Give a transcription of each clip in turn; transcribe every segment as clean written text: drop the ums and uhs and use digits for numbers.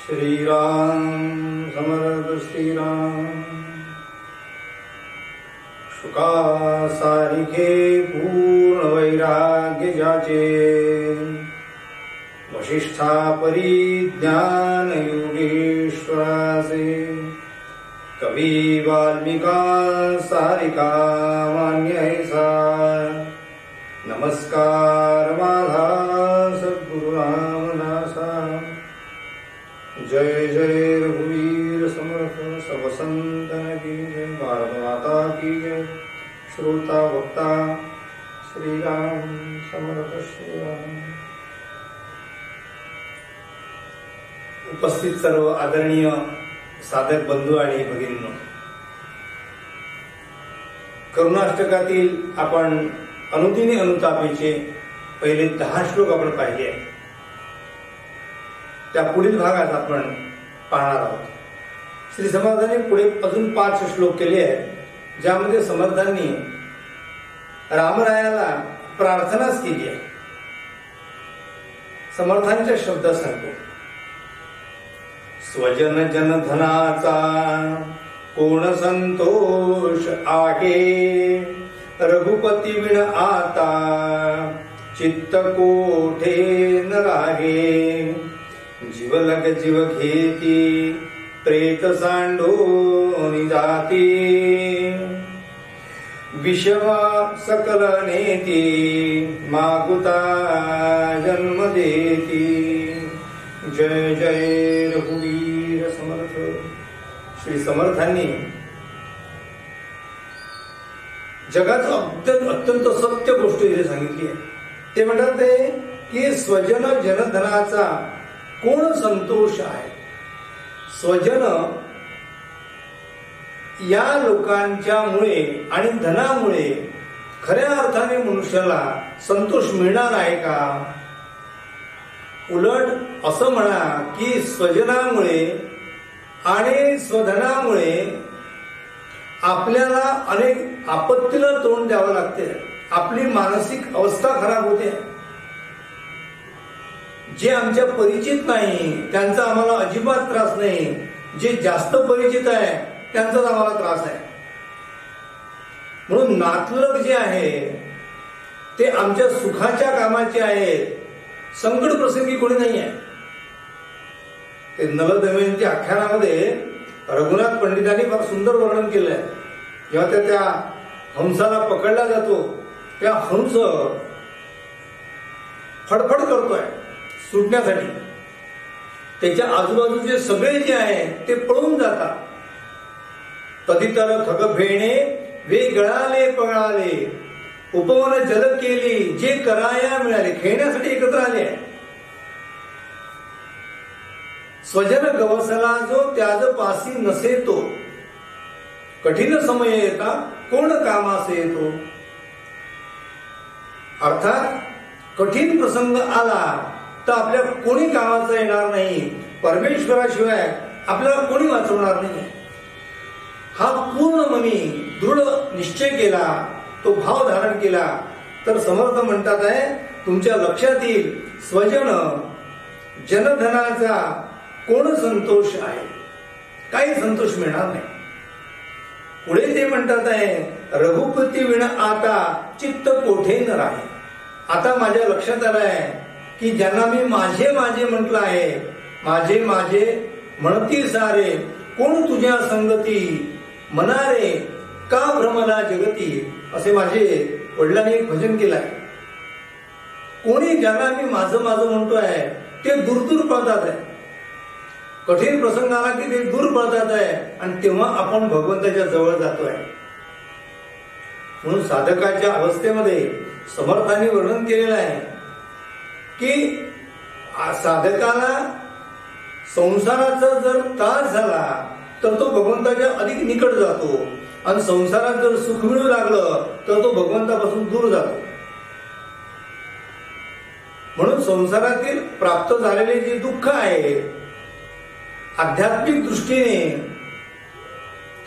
श्रीराम समर्थ श्रीराम। शुकासारिखे पूर्ण वैराग्य जाचे, वशिष्ठा परिज्ञान योगेश्वराचे, कवी वाल्मिका सारिका मान्य ऐसा। नमस्कार माझा सद्गुरु रामदासा। जय जय रघुवीर समर्थ सब संतन की जय, भारत माता की जय। श्रोता वक्ता श्रीराम समर्थ श्रीराम। उपस्थित सर्व आदरणीय साधक बंधू आणि भगिनींनो, करुणाष्टकातील आपण अनुदिनी अनुतापेचे पहिले 10 श्लोक आपण पाहिले आहेत. त्या पुढील भागात आपण पाहणार आहोत. श्री समर्थांनी पुढे अजून 5 श्लोक केले आहेत, ज्यामध्ये समर्थांनी रामरायाला प्रार्थनाच केली आहे. समर्थांच्या शब्दात सांगतो, स्वजन जन धनाचा कोण संतोष आहे, रघुपती विण आता चित्त कोठे न राहे. जीवलग जीव घेती प्रेत सांडोनी जाती, विषमा सकल नेती मागुता जन्म देती. जय जय रघुवीर समर्थ. श्री समर्थांनी जगाचं अत्यंत सत्य गोष्ट इथे सांगितली आहे. ते म्हणतात की स्वजन जनधनाचा कोण संतोष आहे. स्वजन या लोकांच्या मुळे आणि धनामुळे खऱ्या अर्थाने मनुष्याला संतोष मिळणार आहे का? उलट असं म्हणा की स्वजनामुळे आणि स्वधनामुळे आपल्याला अनेक आपत्तीला तोंड द्यावं लागते. आपली मानसिक अवस्था खराब होते. जे आमच्या परिचित नाही त्यांचा आम्हाला अजिबात त्रास नाही, जे जास्त परिचित आहे त्यांचाच आम्हाला त्रास आहे. म्हणून नातलग जे आहे ते आमच्या सुखाच्या कामाचे आहेत, संकट प्रसंगी कोणी नाही आहे. ते नलदमयंती आख्यानामध्ये रघुनाथ पंडितांनी फार सुंदर वर्णन केलंय. जेव्हा त्या हंसाला पकडला जातो त्या हंस फडफड करतोय सुटण्यासाठी. त्याच्या आजूबाजूचे सगळे जे आहे ते पळून जातात. तदितर खग फेणे वे गळाले पगळाले, उपवन जल केली जे कराया मिळाले. खेळण्यासाठी एकत्र आले. स्वजन गवसला जो त्याज पासी नसे तो, कठीण समय येता कोण कामासे येतो. अर्थात कठीण प्रसंग आला तर आपल्या कोणी कामाचा येणार नाही. परमेश्वराशिवाय आपल्याला कोणी वाचवणार नाही. हा पूर्ण मनी दृढ निश्चय केला, तो भाव धारण केला तर समर्थ म्हणतात आहे तुमच्या लक्षात येईल स्वजन जनधनाचा कोण संतोष आहे. काही संतोष मिळणार नाही. पुढे ते म्हणतात आहे रघुपती विण आता चित्त कोठे न राहे. आता माझ्या लक्षात आलं आहे की ज्यांना मी माझे माझे म्हटलं आहे, माझे माझे म्हणती सारे कोण तुझ्या संगती, मनारे का भ्रमला जगती. असे माझे वडिलांनी एक भजन केलं आहे. कोणी ज्यांना मी माझं माझं म्हणतो आहे ते दूर दूर पळतात आहे. कठीण प्रसंग आला की ते दूर पळतात आहे आणि तेव्हा आपण भगवंताच्या जवळ जातोय. म्हणून साधकाच्या अवस्थेमध्ये समर्थांनी वर्णन केलेलं आहे की साधकाला संसाराचा जर त्रास झाला तर तो भगवंताच्या अधिक निकट जातो आणि संसारात जर सुख मिळू लागलं तर तो भगवंतापासून दूर जातो. म्हणून संसारातील प्राप्त झालेले जे दुःख आहे आध्यात्मिक दृष्टीने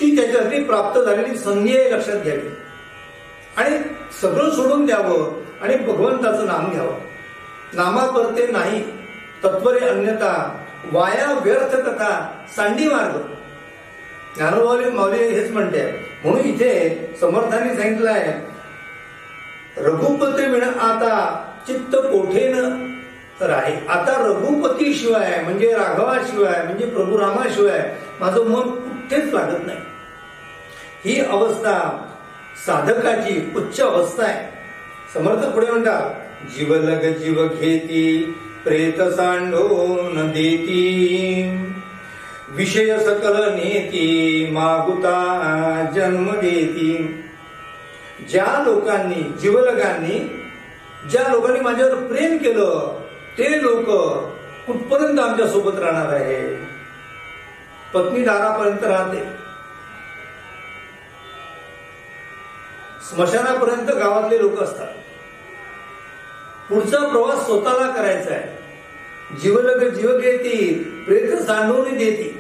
ती त्याच्यासाठी प्राप्त झालेली संधी आहे, लक्षात घ्यावी आणि सगळं सोडून द्यावं आणि भगवंताचं नाम घ्यावं. नामा करते नाही तत्वरे अन्यथा वाया व्यर्थ कथा सांडी मार्ग. ज्ञानोबा माऊली हेच म्हणते. म्हणून इथे समर्थांनी सांगितलं आहे, रघुपती विण आता चित्त कोठे न राहे. आता रघुपती शिवाय म्हणजे राघवाशिवाय म्हणजे प्रभू रामाशिवाय माझं मन कुठेच लागत नाही. ही अवस्था साधकाची उच्च अवस्था आहे. समर्थ पुढे म्हणतात, जीवलग जीव घेती प्रेत सांडोन देती, विषय सकल नेती मागुता जन्म देती. ज्या लोकांनी जीवलगांनी ज्या लोकांनी माझ्यावर प्रेम केलं ते लोक कुठपर्यंत आमच्या सोबत राहणार आहे. पत्नी दारापर्यंत राहते, स्मशानापर्यंत गावातले लोक असतात. पुढचा प्रवास स्वतःला करायचा आहे. जीवलग जीव घेती प्रेत सांडून देती.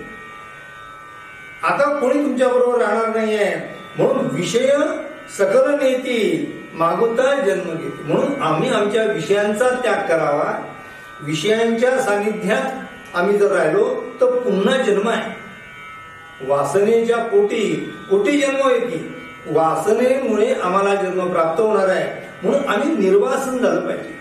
आता कोणी तुमच्या बरोबर राहणार नाहीये, म्हणून विषय सकल नेती मागुता जन्म घेते. म्हणून आम्ही आमच्या विषयांचा त्याग करावा. विषयांच्या सानिध्यात आम्ही जर राहिलो तर पुन्हा जन्म आहे. वासनेच्या पोटी कोटी जन्म येते. वासनेमुळे आम्हाला जन्म प्राप्त होणार आहे. म्हणून आम्ही निर्वासन झालं पाहिजे.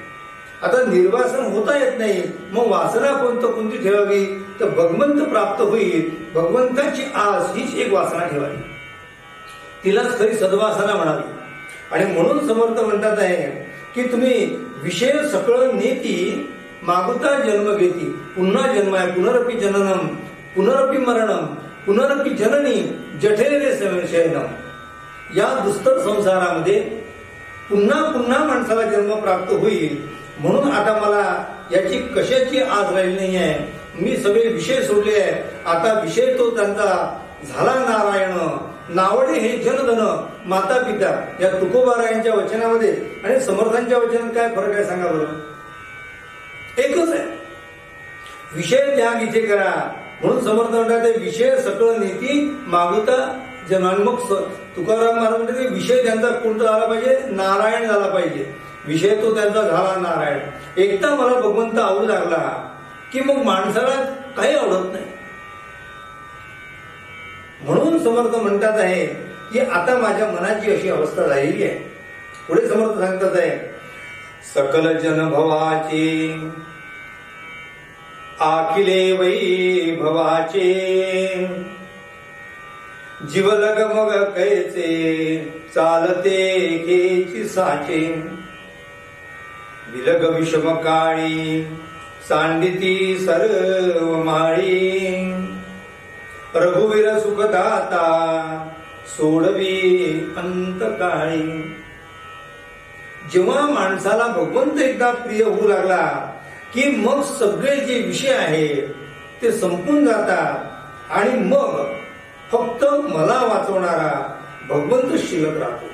आता निर्वासन होता येत नाही, मग वासना कोणती ठेवावी तर भगवंत प्राप्त होईल. भगवंताची आस हीच एक वासना ठेवावी, तिलाच खरी सद्वासना म्हणावी. आणि म्हणून समर्थ म्हणतात आहे की तुम्ही विषय सकळ नेती मागुता जन्म घेती. पुन्हा जन्म आहे. पुनरपि जननम पुनरपि मरणम पुनरपि जननी जठेरे शयनम. या दुस्तर संसारामध्ये पुन्हा पुन्हा माणसाला जन्म प्राप्त होईल. म्हणून आता मला याची कशाची आस राहिली नाही आहे. मी सगळे विषय सोडले आहे. आता विषय तो त्यांचा झाला नारायण. नावडे हे जनधन माता पिता. या तुकोबारायांच्या वचनामध्ये आणि समर्थांच्या वचनात काय फरक आहे सांगा बरं. एकच आहे, विषय त्याग इथे करा. म्हणून समर्थ म्हणतात विषय सकळ नेती मागुता जन्म. मग तुकाराम महाराज म्हणतात विषय त्यांचा कोणता झाला पाहिजे, नारायण झाला पाहिजे. विषय तो त्यांचा झाला नारायण. एकदा मला भगवंत आवडू लागला की मग माणसाला काही आवडत नाही. म्हणून समर्थ म्हणतात आहे की आता माझ्या मनाची अशी अवस्था झालेली आहे. पुढे समर्थ सांगतात आहे, सकल जन भवाचे आखिले वैभवाचे, जीवलग मग कैचे चालते घेची साचे, विलग विषम काळी सांडिती सर्व माळी, रघुवीर सुखदाता सोडवी अंतकाळी. जेव्हा माणसाला भगवंत एकदा प्रिय होऊ लागला की मग सगळे जे विषय आहेत ते संपून जातात आणि मग फक्त मला वाचवणारा भगवंत शिल्लक राहतो.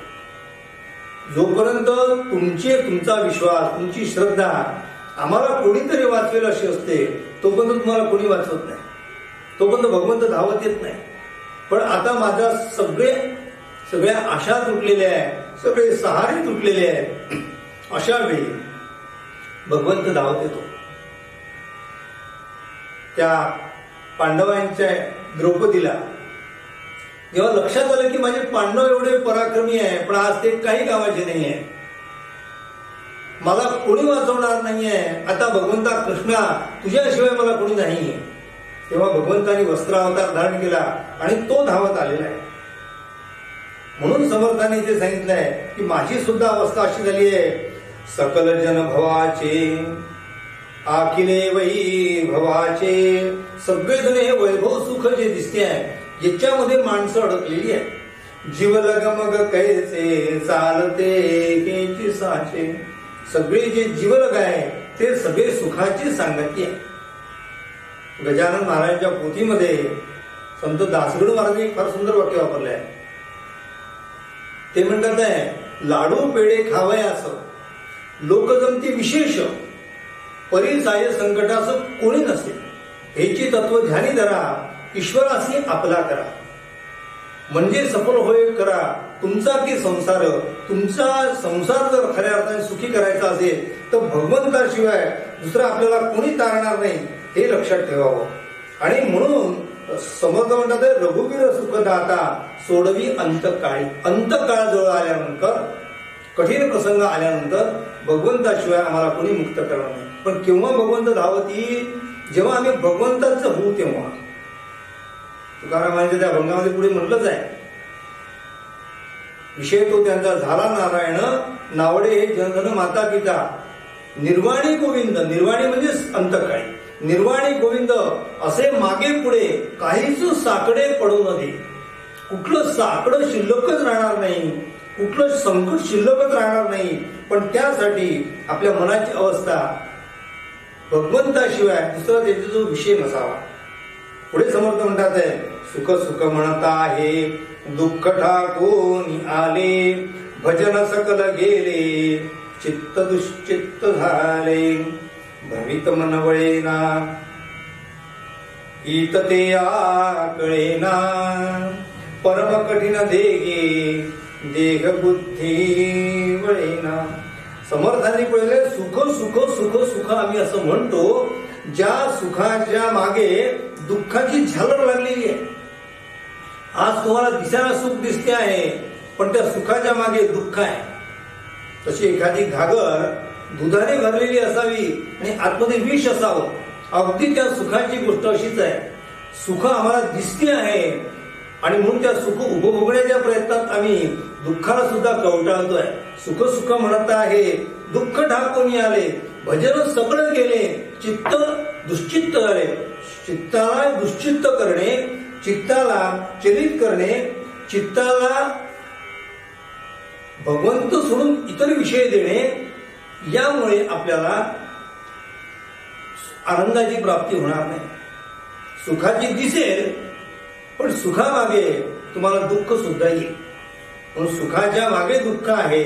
जोपर्यंत तुमचा विश्वास तुमची श्रद्धा आम्हाला कोणीतरी वाचवेल अशी असते तोपर्यंत तुम्हाला कोणी वाचवत नाही, तोपर्यंत भगवंत धावत येत नाही. पण आता माझ्या सगळ्या आशा तुटलेल्या आहेत, सगळे सहारे तुटलेले आहेत. अशा वेळी भगवंत धावत येतो. त्या पांडवांच्या द्रौपदीला जेव्हा लक्षात आलं की माझे पांडव एवढे पराक्रमी आहे पण आज ते काही कामाचे नाही आहे, मला कोणी वाचवणार नाहीये, आता भगवंता कृष्णा तुझ्याशिवाय मला कोणी नाहीये, तेव्हा भगवंतानी वस्त्रावतार धारण केला आणि तो धावत आलेला आहे. म्हणून समर्थाने जे सांगितलंय की माझी सुद्धा अवस्था अशी झाली आहे, सकल जन भवाचे आखिले वैभवाचे. सगळेजण हे वैभव सुख जे दिसते आहे याच्यामध्ये माणसं अडकलेली आहे. जीवलग मग कैसे चालते घेची साचे. सगळे जे जीवलग आहे ते सगळे सुखाची सांगती आहे. गजानन महाराजांच्या पोथीमध्ये संत दासगड महाराजांनी फार सुंदर वाक्य वापरले आहे. ते म्हणतात आहे, लाडू पेढे खावयास लोकजमती विशेष परिसाय संकटास कोणी नसे, हेची तत्व ध्यानी धरा ईश्वरासी आपला करा. म्हणजे सफल होय करा तुमचा की संसार. तुमचा संसार जर खऱ्या अर्थाने सुखी करायचा असेल तर भगवंताशिवाय दुसरा आपल्याला कोणी तारणार नाही, हे लक्षात ठेवावं. आणि म्हणून समर्थ म्हणतात रघुवीर सुखदाता सोडवी अंतकाळी. अंतकाळ जवळ आल्यानंतर, कठीण प्रसंग आल्यानंतर भगवंताशिवाय आम्हाला कोणी मुक्त करणार नाही. पण केव्हा भगवंत धावती? जेव्हा आम्ही भगवंताचं होऊ तेव्हा. तुकारामांच्या त्या भंगामध्ये पुढे म्हटलंच आहे, विषय तो त्यांचा झाला नारायण, नावडे हे जनधन माता पिता. निर्वाणी गोविंद, निर्वाणी म्हणजे अंतकाळी, निर्वाणी गोविंद असे मागे पुढे काहीच साकडे पडू नये. कुठलं साकडं शिल्लकच राहणार नाही, कुठलं संकट शिल्लकच राहणार नाही. पण त्यासाठी आपल्या मनाची अवस्था भगवंताशिवाय दुसरा त्याचा जो विषय नसावा. पुढे समर्थ म्हणतात आहे, सुख सुख म्हणता आहे दुःख ठाकून आले, भजन सकल गेले चित्त दुश्चित्त झाले, भ्रमित मन वळेना ईत ते आकळेना, परम कठीण देगे देह बुद्धी वळेना. समर्थांनी पहिले सुख सुख सुख सुख आम्ही असं म्हणतो, ज्या सुखाच्या मागे दुःखाची झालर लागलेली आहे. आज तुम्हाला दिसायला सुख दिसते आहे, पण त्या सुखाच्या मागे दुःख आहे. तशी एखादी घागर दुधाने भरलेली असावी आणि आतमध्ये विष असावं, अगदी त्या सुखाची गोष्ट अशीच आहे. सुख आम्हाला दिसते आहे आणि म्हणून त्या सुख उपभोगण्याच्या प्रयत्नात आम्ही दुःखाला सुद्धा कवटाळतोय. सुख सुख म्हणत आहे दुःख ठाकून आले, भजन सगळं गेले चित्त दुश्चित्त झाले. चित्ताला दुश्चित्त करणे, चित्ताला चलित करणे, चित्ताला भगवंत सोडून इतर विषय देणे, यामुळे आपल्याला आनंदाची प्राप्ती होणार नाही. सुखाची दिसेल पण सुखामागे तुम्हाला दुःख सुद्धा येईल. म्हणून सुखाच्या मागे दुःख आहे,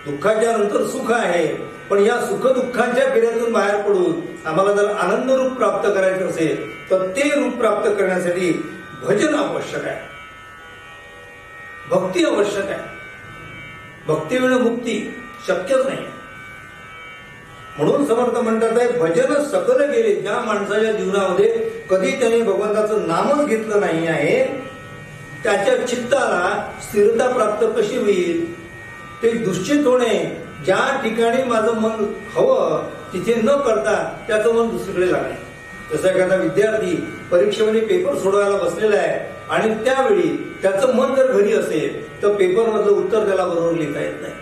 दुःखाच्या नंतर सुख आहे. पण या सुख दुःखांच्या फेऱ्यातून बाहेर पडून आम्हाला जर आनंद रूप प्राप्त करायचं असेल तर ते रूप प्राप्त करण्यासाठी भजन आवश्यक आहे, भक्ती आवश्यक आहे. भक्तीविना मुक्ती शक्यच नाही. म्हणून समर्थ म्हणतात आहे भजन सकल गेले. ज्या माणसाच्या जीवनामध्ये कधी त्याने भगवंताचं नामच घेतलं नाही आहे, त्याच्या चित्ताला स्थिरता प्राप्त कशी होईल? ते दुश्चित होणे, ज्या ठिकाणी माझं मन हवं तिथे न करता त्याचं मन दुसरीकडे लागणे. जसं एखादा विद्यार्थी परीक्षेमध्ये पेपर सोडवायला बसलेला आहे आणि त्यावेळी त्याचं मन जर घरी असेल तर पेपर मधलं उत्तर त्याला बरोबर लिहिता येत नाही.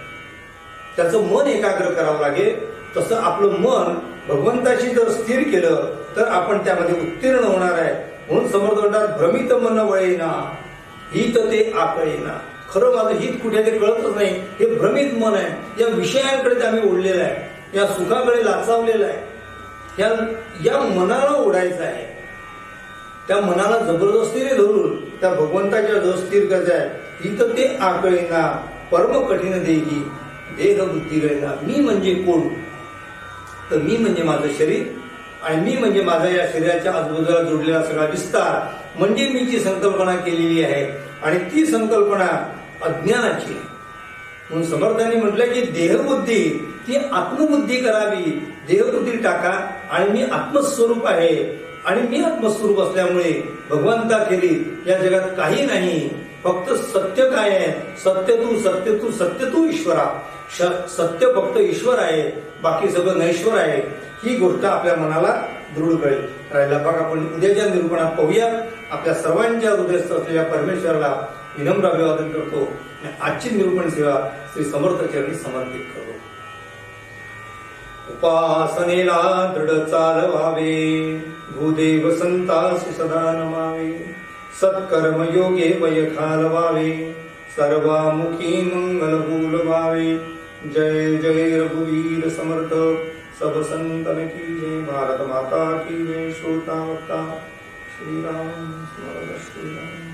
त्याचं मन एकाग्र करावं लागेल. तसं आपलं मन भगवंताशी जर स्थिर केलं तर आपण त्यामध्ये उत्तीर्ण होणार आहे. म्हणून समर्थ म्हणतात भ्रमित मन वळेना हित ते आकळेना. खरं माझं हित कुठे ते कळतच नाही, हे भ्रमित मन आहे. या विषयांकडे आम्ही ओढलेलं आहे, या सुखाकडे लाचावलेलं आहे. या मनाला ओढायचं आहे. त्या मनाला जबरदस्तीने धरून त्या भगवंताच्या जवळ स्थिर करायचं आहे. हित ते आकळेना परम कठीण देगी देह बुद्धी गळेना. मी म्हणजे कोण? तर मी म्हणजे माझं शरीर आणि मी म्हणजे माझा या शरीराच्या आजूबाजूला जोडलेला सगळा विस्तार, म्हणजे मी जी संकल्पना केलेली आहे आणि ती संकल्पना अज्ञानाची आहे. म्हणून समर्थांनी म्हटलं की देहबुद्धी ती आत्मबुद्धी करावी. देहबुद्धी टाका आणि मी आत्मस्वरूप आहे आणि मी आत्मस्वरूप असल्यामुळे भगवंताखेरी या जगात काही नाही. फक्त सत्य काय आहे? सत्य तू सत्य तू सत्य तू ईश्वरा. सत्य फक्त ईश्वर आहे, बाकी सगळं नैश्वर आहे. ही गोष्ट आपल्या मनाला दृढ कळेल. राहिला भाग आपण उद्याच्या निरूपणात पाहूया. आपल्या सर्वांच्या हृदयस्थ असलेल्या परमेश्वराला विनम्र अभिवादन करतो. आजची निरूपण सेवा श्री समर्थ चरणी समर्पित करतो. उपासनेला दृढ चालवावे, भूदेव संतासी सदा नमावे. सत्कर्म योगे वय घालवावे, सर्वामुखी मंगल बोलवावे. जय जय रघुवीर समर्थ सब संतन की जय. भारत माता की जय. श्रोता वक्ता श्रीराम स्मरण श्रीराम.